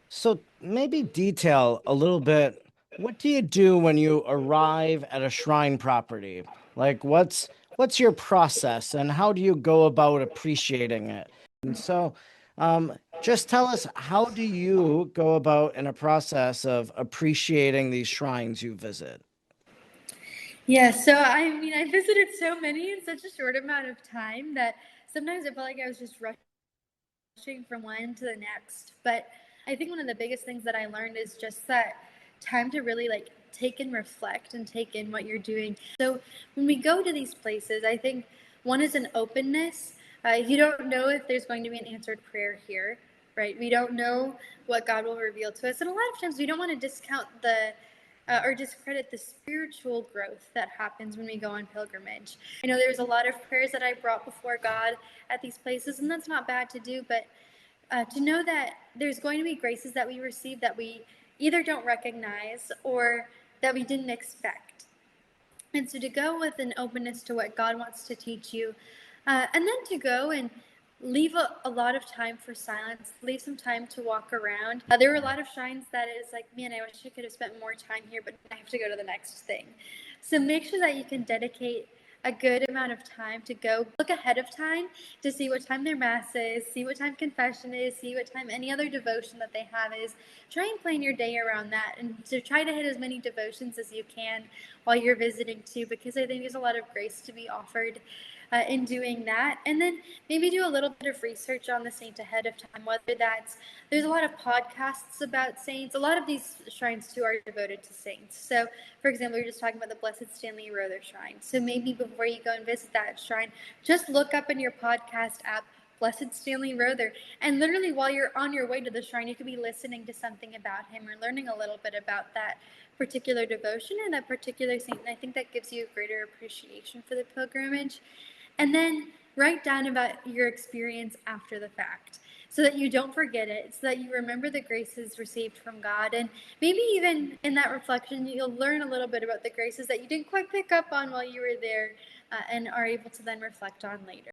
So maybe detail a little bit. What do you do when you arrive at a shrine property? Like what's your process and how do you go about appreciating it? And so just tell us, how do you go about in a process of appreciating these shrines you visit? Yeah, so I mean, I visited so many in such a short amount of time that sometimes I felt like I was just rushing from one to the next. But I think one of the biggest things that I learned is just that time to really like take and reflect and take in what you're doing. So when we go to these places, I think one is an openness. You don't know if there's going to be an answered prayer here, right? We don't know what God will reveal to us. And a lot of times we don't want to discount or discredit the spiritual growth that happens when we go on pilgrimage. I know there's a lot of prayers that I brought before God at these places, and that's not bad to do, but to know that there's going to be graces that we receive that we either don't recognize or that we didn't expect. And so to go with an openness to what God wants to teach you, and then to go and leave a lot of time for silence, leave some time to walk around. There were a lot of shrines that is like, man, I wish I could have spent more time here, but I have to go to the next thing. So make sure that you can dedicate a good amount of time to go look ahead of time to see what time their mass is, see what time confession is, see what time any other devotion that they have is. Try and plan your day around that and to try to hit as many devotions as you can while you're visiting too, because I think there's a lot of grace to be offered in doing that. And then maybe do a little bit of research on the saint ahead of time, whether that's, there's a lot of podcasts about saints. A lot of these shrines too are devoted to saints. So, for example, we are just talking about the Blessed Stanley Rother Shrine. So maybe before you go and visit that shrine, just look up in your podcast app Blessed Stanley Rother. And literally, while you're on your way to the shrine, you could be listening to something about him or learning a little bit about that particular devotion or that particular saint. And I think that gives you a greater appreciation for the pilgrimage. And then write down about your experience after the fact so that you don't forget it, so that you remember the graces received from God. And maybe even in that reflection, you'll learn a little bit about the graces that you didn't quite pick up on while you were there and are able to then reflect on later.